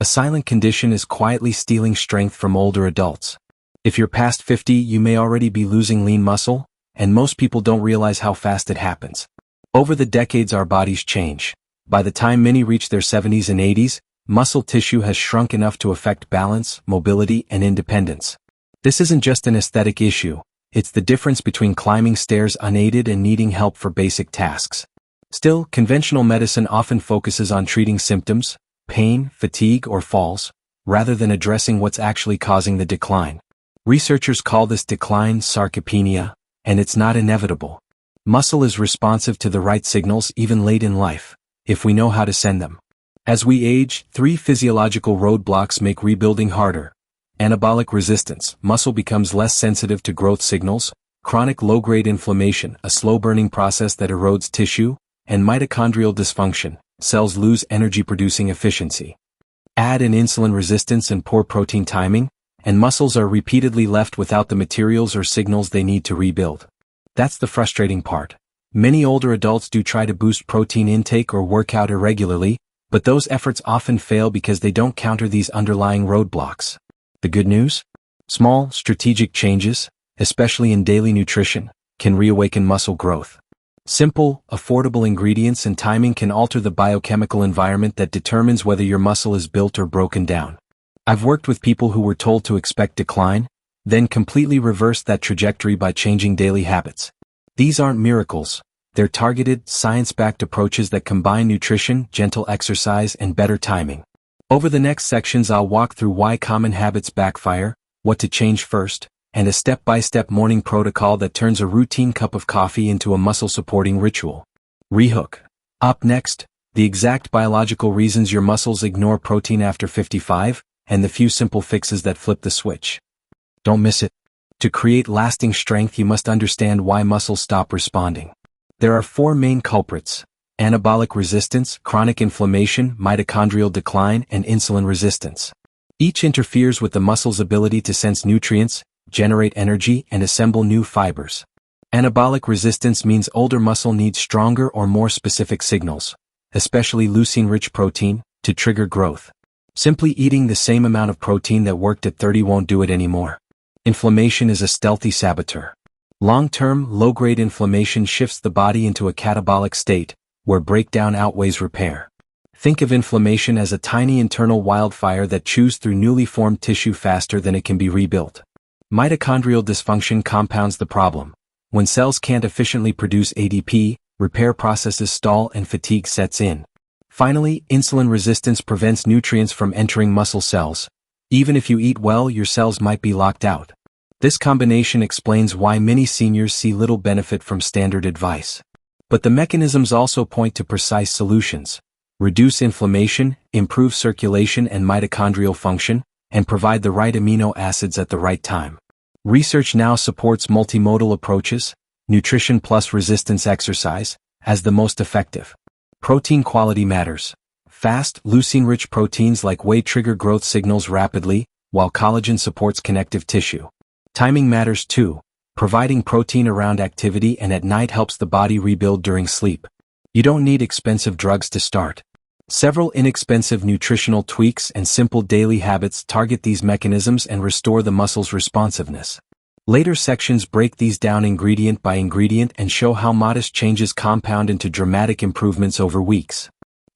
A silent condition is quietly stealing strength from older adults. If you're past 50, you may already be losing lean muscle, and most people don't realize how fast it happens. Over the decades, our bodies change. By the time many reach their 70s and 80s, muscle tissue has shrunk enough to affect balance, mobility, and independence. This isn't just an aesthetic issue, it's the difference between climbing stairs unaided and needing help for basic tasks. Still, conventional medicine often focuses on treating symptoms, pain, fatigue, or falls, rather than addressing what's actually causing the decline. Researchers call this decline sarcopenia, and it's not inevitable. Muscle is responsive to the right signals even late in life, if we know how to send them. As we age, 3 physiological roadblocks make rebuilding harder. Anabolic resistance, muscle becomes less sensitive to growth signals; chronic low-grade inflammation, a slow-burning process that erodes tissue; and mitochondrial dysfunction, cells lose energy-producing efficiency. Add in insulin resistance and poor protein timing, and muscles are repeatedly left without the materials or signals they need to rebuild. That's the frustrating part. Many older adults do try to boost protein intake or work out irregularly, but those efforts often fail because they don't counter these underlying roadblocks. The good news? Small, strategic changes, especially in daily nutrition, can reawaken muscle growth. Simple, affordable ingredients and timing can alter the biochemical environment that determines whether your muscle is built or broken down. I've worked with people who were told to expect decline, then completely reversed that trajectory by changing daily habits. These aren't miracles. They're targeted, science-backed approaches that combine nutrition, gentle exercise, and better timing. Over the next sections, I'll walk through why common habits backfire, what to change first, and a step-by-step morning protocol that turns a routine cup of coffee into a muscle-supporting ritual. Rehook. Up next, the exact biological reasons your muscles ignore protein after 55, and the few simple fixes that flip the switch. Don't miss it. To create lasting strength, you must understand why muscles stop responding. There are 4 main culprits: anabolic resistance, chronic inflammation, mitochondrial decline, and insulin resistance. Each interferes with the muscle's ability to sense nutrients, generate energy, and assemble new fibers. Anabolic resistance means older muscle needs stronger or more specific signals, especially leucine-rich protein, to trigger growth. Simply eating the same amount of protein that worked at 30 won't do it anymore. Inflammation is a stealthy saboteur. Long-term, low-grade inflammation shifts the body into a catabolic state, where breakdown outweighs repair. Think of inflammation as a tiny internal wildfire that chews through newly formed tissue faster than it can be rebuilt. Mitochondrial dysfunction compounds the problem. When cells can't efficiently produce ADP, repair processes stall and fatigue sets in. Finally, insulin resistance prevents nutrients from entering muscle cells. Even if you eat well, your cells might be locked out. This combination explains why many seniors see little benefit from standard advice. But the mechanisms also point to precise solutions: reduce inflammation, improve circulation and mitochondrial function, and provide the right amino acids at the right time. Research now supports multimodal approaches, nutrition plus resistance exercise, as the most effective. Protein quality matters. Fast, leucine-rich proteins like whey trigger growth signals rapidly, while collagen supports connective tissue. Timing matters too. Providing protein around activity and at night helps the body rebuild during sleep. You don't need expensive drugs to start. Several inexpensive nutritional tweaks and simple daily habits target these mechanisms and restore the muscle's responsiveness. Later sections break these down ingredient by ingredient and show how modest changes compound into dramatic improvements over weeks.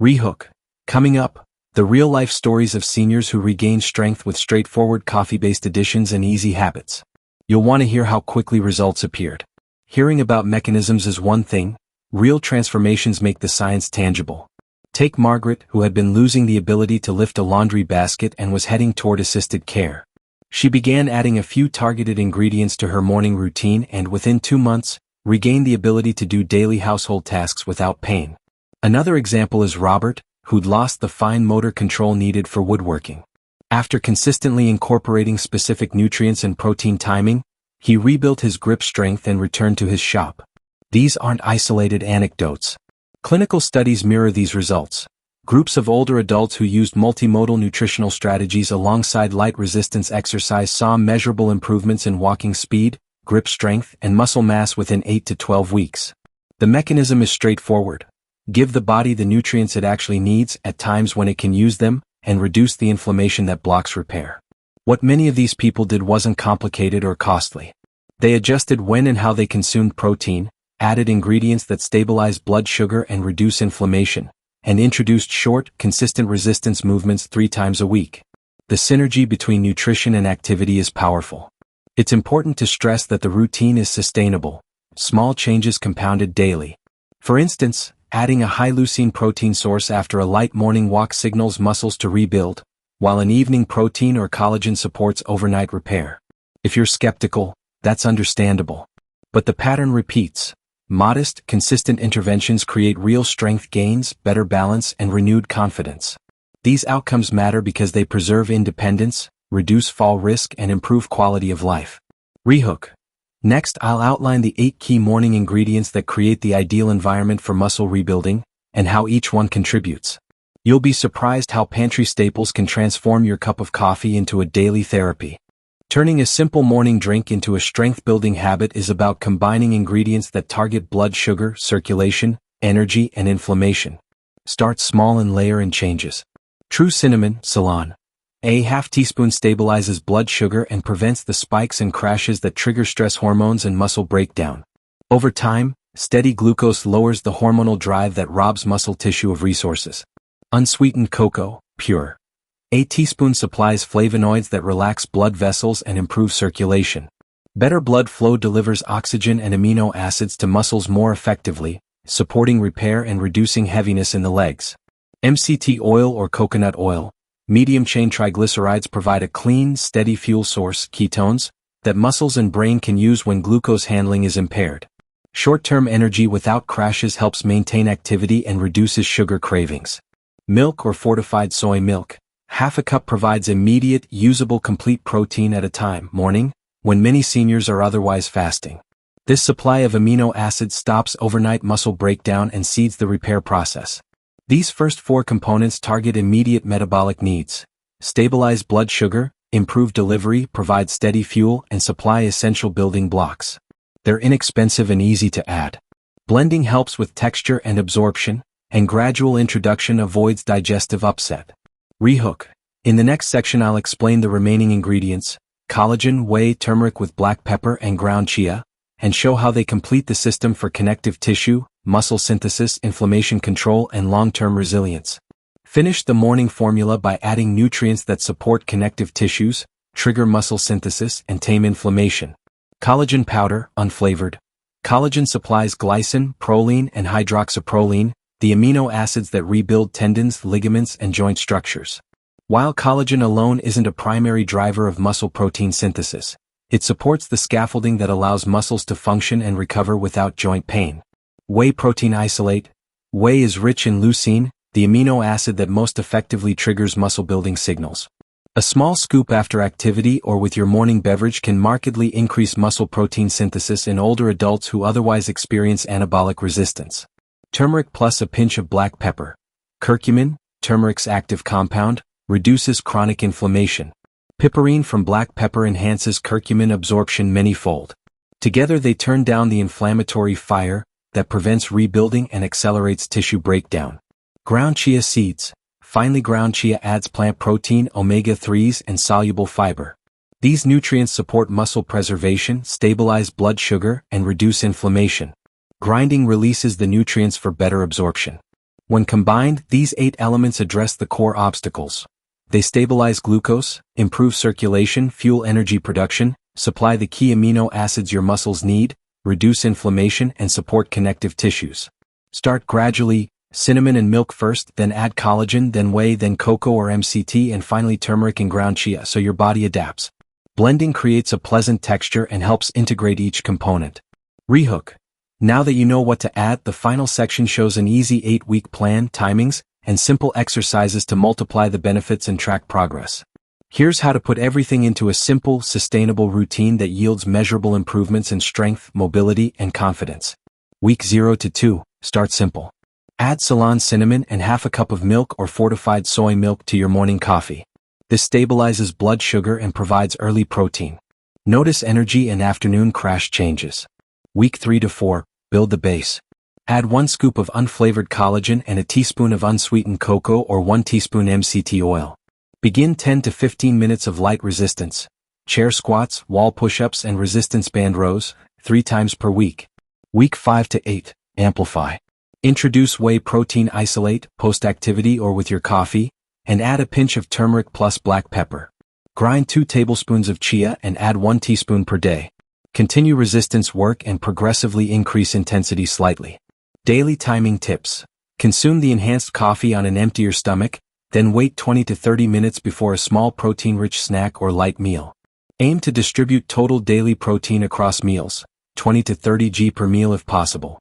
Rehook. Coming up, the real-life stories of seniors who regain strength with straightforward coffee-based additions and easy habits. You'll want to hear how quickly results appeared. Hearing about mechanisms is one thing, real transformations make the science tangible. Take Margaret, who had been losing the ability to lift a laundry basket and was heading toward assisted care. She began adding a few targeted ingredients to her morning routine and within 2 months, regained the ability to do daily household tasks without pain. Another example is Robert, who'd lost the fine motor control needed for woodworking. After consistently incorporating specific nutrients and protein timing, he rebuilt his grip strength and returned to his shop. These aren't isolated anecdotes. Clinical studies mirror these results. Groups of older adults who used multimodal nutritional strategies alongside light resistance exercise saw measurable improvements in walking speed, grip strength, and muscle mass within 8 to 12 weeks. The mechanism is straightforward. Give the body the nutrients it actually needs at times when it can use them, and reduce the inflammation that blocks repair. What many of these people did wasn't complicated or costly. They adjusted when and how they consumed protein, added ingredients that stabilize blood sugar and reduce inflammation, and introduced short, consistent resistance movements 3 times a week. The synergy between nutrition and activity is powerful. It's important to stress that the routine is sustainable, small changes compounded daily. For instance, adding a high-leucine protein source after a light morning walk signals muscles to rebuild, while an evening protein or collagen supports overnight repair. If you're skeptical, that's understandable. But the pattern repeats. Modest, consistent interventions create real strength gains, better balance, and renewed confidence. These outcomes matter because they preserve independence, reduce fall risk, and improve quality of life. Rehook. Next, I'll outline the 8 key morning ingredients that create the ideal environment for muscle rebuilding, and how each one contributes. You'll be surprised how pantry staples can transform your cup of coffee into a daily therapy. Turning a simple morning drink into a strength-building habit is about combining ingredients that target blood sugar, circulation, energy, and inflammation. Start small and layer in changes. True cinnamon, Ceylon. A half teaspoon stabilizes blood sugar and prevents the spikes and crashes that trigger stress hormones and muscle breakdown. Over time, steady glucose lowers the hormonal drive that robs muscle tissue of resources. Unsweetened cocoa, pure. A teaspoon supplies flavonoids that relax blood vessels and improve circulation. Better blood flow delivers oxygen and amino acids to muscles more effectively, supporting repair and reducing heaviness in the legs. MCT oil or coconut oil, medium-chain triglycerides provide a clean, steady fuel source, ketones, that muscles and brain can use when glucose handling is impaired. Short-term energy without crashes helps maintain activity and reduces sugar cravings. Milk or fortified soy milk. Half a cup provides immediate, usable complete protein at a time, morning, when many seniors are otherwise fasting. This supply of amino acids stops overnight muscle breakdown and seeds the repair process. These first 4 components target immediate metabolic needs, stabilize blood sugar, improve delivery, provide steady fuel, and supply essential building blocks. They're inexpensive and easy to add. Blending helps with texture and absorption, and gradual introduction avoids digestive upset. Rehook. In the next section I'll explain the remaining ingredients, collagen, whey, turmeric with black pepper and ground chia, and show how they complete the system for connective tissue, muscle synthesis, inflammation control, and long-term resilience. Finish the morning formula by adding nutrients that support connective tissues, trigger muscle synthesis, and tame inflammation. Collagen powder, unflavored. Collagen supplies glycine, proline, and hydroxyproline, the amino acids that rebuild tendons, ligaments, and joint structures. While collagen alone isn't a primary driver of muscle protein synthesis, it supports the scaffolding that allows muscles to function and recover without joint pain. Whey protein isolate. Whey is rich in leucine, the amino acid that most effectively triggers muscle-building signals. A small scoop after activity or with your morning beverage can markedly increase muscle protein synthesis in older adults who otherwise experience anabolic resistance. Turmeric plus a pinch of black pepper. Curcumin, turmeric's active compound, reduces chronic inflammation. Piperine from black pepper enhances curcumin absorption many-fold. Together they turn down the inflammatory fire that prevents rebuilding and accelerates tissue breakdown. Ground chia seeds. Finely ground chia adds plant protein, omega-3s, and soluble fiber. These nutrients support muscle preservation, stabilize blood sugar, and reduce inflammation. Grinding releases the nutrients for better absorption. When combined, these 8 elements address the core obstacles. They stabilize glucose, improve circulation, fuel energy production, supply the key amino acids your muscles need, reduce inflammation, and support connective tissues. Start gradually, cinnamon and milk first, then add collagen, then whey, then cocoa or MCT, and finally turmeric and ground chia so your body adapts. Blending creates a pleasant texture and helps integrate each component. Rehook. Now that you know what to add, the final section shows an easy 8-week plan, timings, and simple exercises to multiply the benefits and track progress. Here's how to put everything into a simple, sustainable routine that yields measurable improvements in strength, mobility, and confidence. Week 0 to 2, start simple. Add Ceylon cinnamon and half a cup of milk or fortified soy milk to your morning coffee. This stabilizes blood sugar and provides early protein. Notice energy and afternoon crash changes. Week 3 to 4, build the base. Add 1 scoop of unflavored collagen and a teaspoon of unsweetened cocoa or 1 teaspoon MCT oil. Begin 10 to 15 minutes of light resistance, chair squats, wall push-ups and resistance band rows, 3 times per week. Week 5 to 8, amplify. Introduce whey protein isolate, post-activity or with your coffee, and add a pinch of turmeric plus black pepper. Grind 2 tablespoons of chia and add 1 teaspoon per day. Continue resistance work and progressively increase intensity slightly. Daily timing tips. Consume the enhanced coffee on an emptier stomach, then wait 20 to 30 minutes before a small protein-rich snack or light meal. Aim to distribute total daily protein across meals, 20 to 30 g per meal if possible.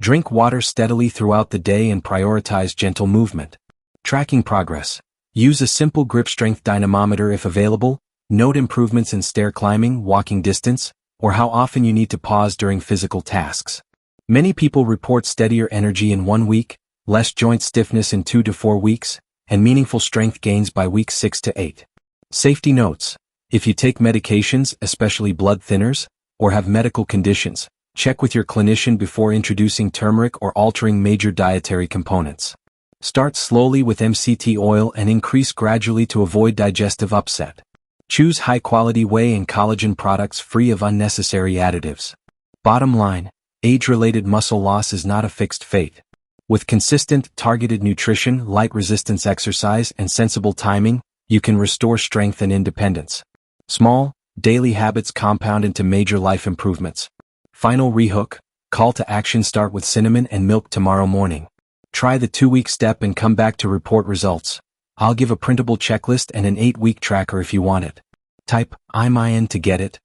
Drink water steadily throughout the day and prioritize gentle movement. Tracking progress. Use a simple grip strength dynamometer if available. Note improvements in stair climbing, walking distance, or how often you need to pause during physical tasks. Many people report steadier energy in 1 week, less joint stiffness in 2 to 4 weeks, and meaningful strength gains by week 6 to 8. Safety notes. If you take medications, especially blood thinners, or have medical conditions, check with your clinician before introducing turmeric or altering major dietary components. Start slowly with MCT oil and increase gradually to avoid digestive upset. Choose high-quality whey and collagen products free of unnecessary additives. Bottom line, age-related muscle loss is not a fixed fate. With consistent, targeted nutrition, light resistance exercise, and sensible timing, you can restore strength and independence. Small, daily habits compound into major life improvements. Final rehook, call to action: start with cinnamon and milk tomorrow morning. Try the 2-week step and come back to report results. I'll give a printable checklist and an 8-week tracker if you want it. Type IMIN to get it.